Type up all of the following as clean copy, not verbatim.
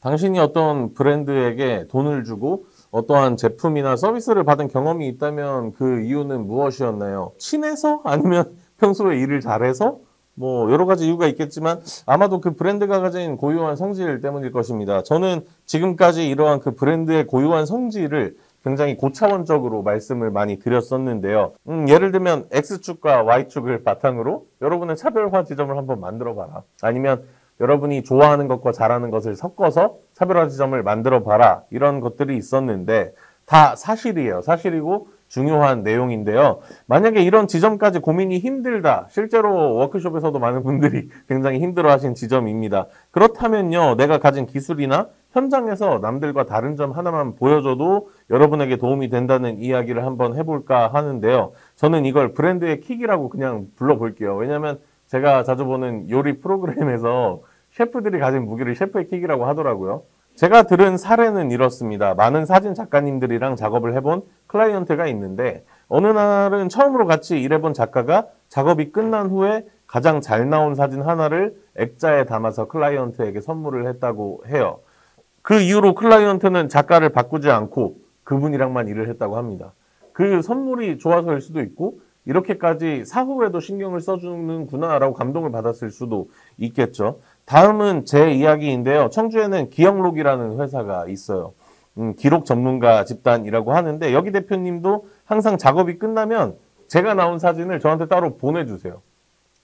당신이 어떤 브랜드에게 돈을 주고 어떠한 제품이나 서비스를 받은 경험이 있다면 그 이유는 무엇이었나요? 친해서? 아니면 평소에 일을 잘해서? 뭐 여러 가지 이유가 있겠지만 아마도 그 브랜드가 가진 고유한 성질 때문일 것입니다. 저는 지금까지 이러한 그 브랜드의 고유한 성질을 굉장히 고차원적으로 말씀을 많이 드렸었는데요. 예를 들면 X축과 Y축을 바탕으로 여러분의 차별화 지점을 한번 만들어 봐라. 아니면 여러분이 좋아하는 것과 잘하는 것을 섞어서 차별화 지점을 만들어 봐라. 이런 것들이 있었는데 다 사실이에요. 사실이고 중요한 내용인데요. 만약에 이런 지점까지 고민이 힘들다. 실제로 워크숍에서도 많은 분들이 굉장히 힘들어하신 지점입니다. 그렇다면요. 내가 가진 기술이나 현장에서 남들과 다른 점 하나만 보여줘도 여러분에게 도움이 된다는 이야기를 한번 해볼까 하는데요. 저는 이걸 브랜드의 킥이라고 그냥 불러볼게요. 왜냐하면 제가 자주 보는 요리 프로그램에서 셰프들이 가진 무기를 셰프의 킥이라고 하더라고요. 제가 들은 사례는 이렇습니다. 많은 사진 작가님들이랑 작업을 해본 클라이언트가 있는데 어느 날은 처음으로 같이 일해본 작가가 작업이 끝난 후에 가장 잘 나온 사진 하나를 액자에 담아서 클라이언트에게 선물을 했다고 해요. 그 이후로 클라이언트는 작가를 바꾸지 않고 그분이랑만 일을 했다고 합니다. 그 선물이 좋아서일 수도 있고 이렇게까지 사후에도 신경을 써주는구나라고 감동을 받았을 수도 있겠죠. 다음은 제 이야기인데요. 청주에는 기억록이라는 회사가 있어요. 기록 전문가 집단이라고 하는데 여기 대표님도 항상 작업이 끝나면 제가 나온 사진을 저한테 따로 보내주세요.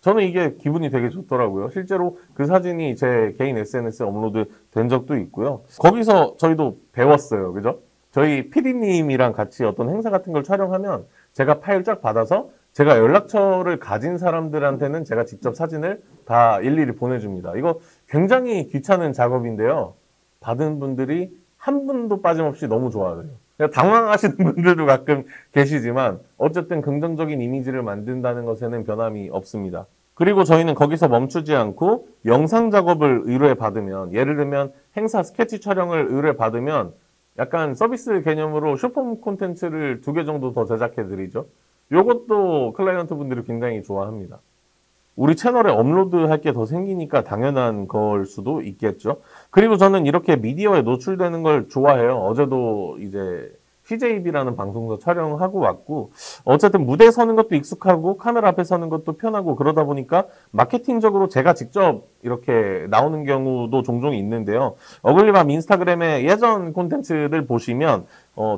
저는 이게 기분이 되게 좋더라고요. 실제로 그 사진이 제 개인 SNS에 업로드 된 적도 있고요. 거기서 저희도 배웠어요. 그죠? 저희 PD님이랑 같이 어떤 행사 같은 걸 촬영하면 제가 파일 쫙 받아서 제가 연락처를 가진 사람들한테는 제가 직접 사진을 다 일일이 보내줍니다. 이거 굉장히 귀찮은 작업인데요. 받은 분들이 한 분도 빠짐없이 너무 좋아해요. 당황하시는 분들도 가끔 계시지만 어쨌든 긍정적인 이미지를 만든다는 것에는 변함이 없습니다. 그리고 저희는 거기서 멈추지 않고 영상 작업을 의뢰받으면 예를 들면 행사 스케치 촬영을 의뢰받으면 약간 서비스 개념으로 쇼폼 콘텐츠를 2개 정도 더 제작해 드리죠. 이것도 클라이언트 분들이 굉장히 좋아합니다. 우리 채널에 업로드할 게 더 생기니까 당연한 걸 수도 있겠죠. 그리고 저는 이렇게 미디어에 노출되는 걸 좋아해요. 어제도 이제 CJB라는 방송도 촬영하고 왔고 어쨌든 무대에 서는 것도 익숙하고 카메라 앞에 서는 것도 편하고 그러다 보니까 마케팅적으로 제가 직접 이렇게 나오는 경우도 종종 있는데요. 어글리밤 인스타그램의 예전 콘텐츠들 보시면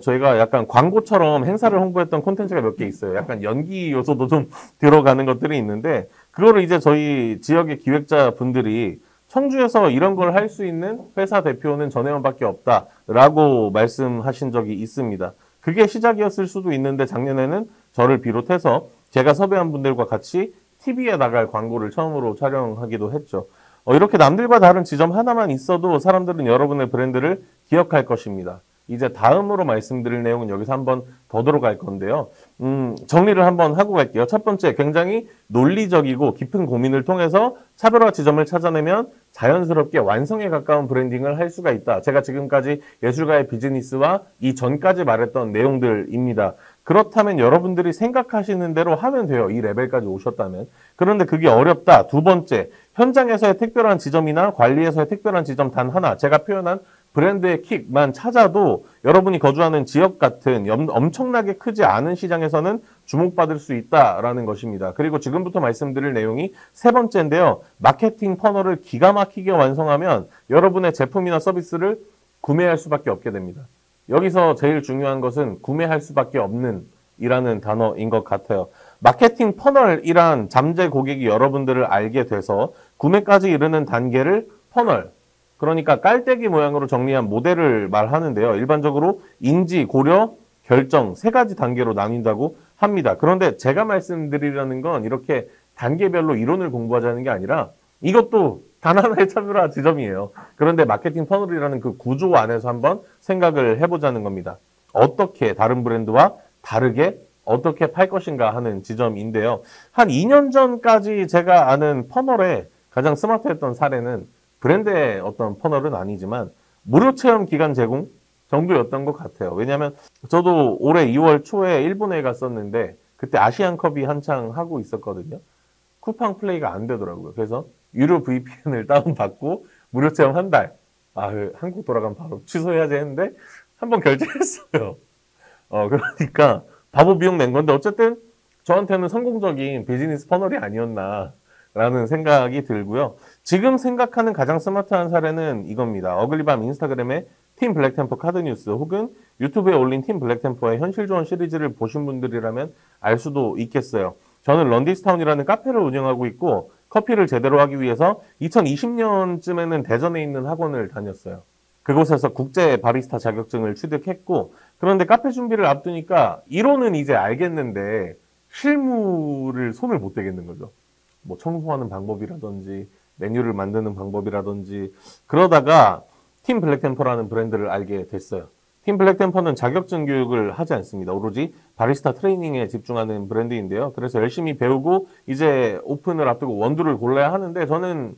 저희가 약간 광고처럼 행사를 홍보했던 콘텐츠가 몇 개 있어요. 약간 연기 요소도 좀 들어가는 것들이 있는데 그거를 이제 저희 지역의 기획자 분들이 청주에서 이런 걸 할 수 있는 회사 대표는 전혜원밖에 없다라고 말씀하신 적이 있습니다. 그게 시작이었을 수도 있는데 작년에는 저를 비롯해서 제가 섭외한 분들과 같이 TV에 나갈 광고를 처음으로 촬영하기도 했죠. 이렇게 남들과 다른 지점 하나만 있어도 사람들은 여러분의 브랜드를 기억할 것입니다. 이제 다음으로 말씀드릴 내용은 여기서 한번 더 들어갈 건데요. 정리를 한번 하고 갈게요. 첫 번째, 굉장히 논리적이고 깊은 고민을 통해서 차별화 지점을 찾아내면 자연스럽게 완성에 가까운 브랜딩을 할 수가 있다. 제가 지금까지 예술가의 비즈니스와 이전까지 말했던 내용들입니다. 그렇다면 여러분들이 생각하시는 대로 하면 돼요. 이 레벨까지 오셨다면. 그런데 그게 어렵다. 두 번째, 현장에서의 특별한 지점이나 관리에서의 특별한 지점 단 하나, 제가 표현한 브랜드의 킥만 찾아도 여러분이 거주하는 지역 같은 엄청나게 크지 않은 시장에서는 주목받을 수 있다라는 것입니다. 그리고 지금부터 말씀드릴 내용이 세 번째인데요. 마케팅 퍼널을 기가 막히게 완성하면 여러분의 제품이나 서비스를 구매할 수밖에 없게 됩니다. 여기서 제일 중요한 것은 구매할 수밖에 없는 이라는 단어인 것 같아요. 마케팅 퍼널이란 잠재 고객이 여러분들을 알게 돼서 구매까지 이르는 단계를 퍼널, 그러니까 깔때기 모양으로 정리한 모델을 말하는데요. 일반적으로 인지, 고려, 결정 세 가지 단계로 나뉜다고 합니다. 그런데 제가 말씀드리려는 건 이렇게 단계별로 이론을 공부하자는 게 아니라 이것도 단 하나의 차별화 지점이에요. 그런데 마케팅 퍼널이라는 그 구조 안에서 한번 생각을 해보자는 겁니다. 어떻게 다른 브랜드와 다르게 어떻게 팔 것인가 하는 지점인데요. 한 2년 전까지 제가 아는 퍼널에 가장 스마트했던 사례는 브랜드의 어떤 퍼널은 아니지만 무료 체험 기간 제공 정도였던 것 같아요. 왜냐하면 저도 올해 2월 초에 일본에 갔었는데 그때 아시안컵이 한창 하고 있었거든요. 쿠팡 플레이가 안 되더라고요. 그래서 유료 VPN을 다운받고 무료 체험 한 달. 한국 돌아가면 바로 취소해야지 했는데 한번 결제했어요. 그러니까 바보 비용 낸 건데 어쨌든 저한테는 성공적인 비즈니스 퍼널이 아니었나라는 생각이 들고요. 지금 생각하는 가장 스마트한 사례는 이겁니다. 어글리밤 인스타그램에 팀 블랙템퍼 카드뉴스 혹은 유튜브에 올린 팀 블랙템퍼의 현실조언 시리즈를 보신 분들이라면 알 수도 있겠어요. 저는 런디스타운이라는 카페를 운영하고 있고 커피를 제대로 하기 위해서 2020년쯤에는 대전에 있는 학원을 다녔어요. 그곳에서 국제 바리스타 자격증을 취득했고 그런데 카페 준비를 앞두니까 이론은 이제 알겠는데 실무를 손을 못 대겠는 거죠. 뭐 청소하는 방법이라든지 메뉴를 만드는 방법이라든지 그러다가 팀 블랙템퍼라는 브랜드를 알게 됐어요. 팀 블랙템퍼는 자격증 교육을 하지 않습니다. 오로지 바리스타 트레이닝에 집중하는 브랜드인데요. 그래서 열심히 배우고 이제 오픈을 앞두고 원두를 골라야 하는데 저는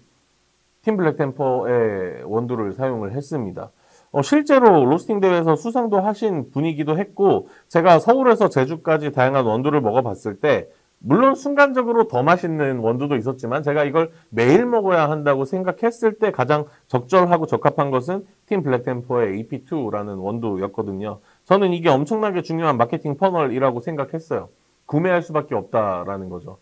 팀 블랙템퍼의 원두를 사용을 했습니다. 실제로 로스팅 대회에서 수상도 하신 분이기도 했고 제가 서울에서 제주까지 다양한 원두를 먹어봤을 때 물론 순간적으로 더 맛있는 원두도 있었지만 제가 이걸 매일 먹어야 한다고 생각했을 때 가장 적절하고 적합한 것은 팀 블랙템퍼의 AP2라는 원두였거든요. 저는 이게 엄청나게 중요한 마케팅 퍼널이라고 생각했어요. 구매할 수밖에 없다라는 거죠.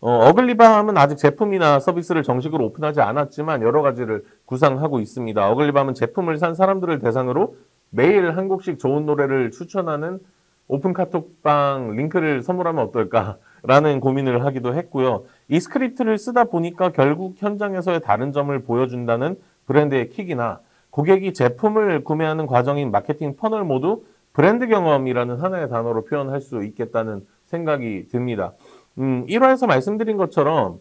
어글리밤은 아직 제품이나 서비스를 정식으로 오픈하지 않았지만 여러 가지를 구상하고 있습니다. 어글리밤은 제품을 산 사람들을 대상으로 매일 한 곡씩 좋은 노래를 추천하는 오픈 카톡방 링크를 선물하면 어떨까라는 고민을 하기도 했고요. 이 스크립트를 쓰다 보니까 결국 현장에서의 다른 점을 보여준다는 브랜드의 킥이나 고객이 제품을 구매하는 과정인 마케팅 퍼널 모두 브랜드 경험이라는 하나의 단어로 표현할 수 있겠다는 생각이 듭니다. 1화에서 말씀드린 것처럼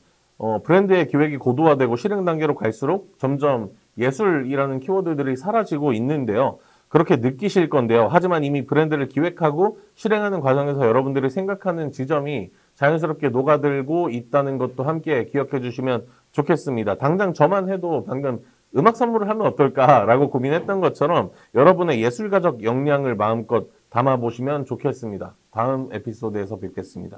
브랜드의 기획이 고도화되고 실행 단계로 갈수록 점점 예술이라는 키워드들이 사라지고 있는데요. 그렇게 느끼실 건데요. 하지만 이미 브랜드를 기획하고 실행하는 과정에서 여러분들이 생각하는 지점이 자연스럽게 녹아들고 있다는 것도 함께 기억해 주시면 좋겠습니다. 당장 저만 해도 방금 음악 선물을 하면 어떨까라고 고민했던 것처럼 여러분의 예술가적 역량을 마음껏 담아보시면 좋겠습니다. 다음 에피소드에서 뵙겠습니다.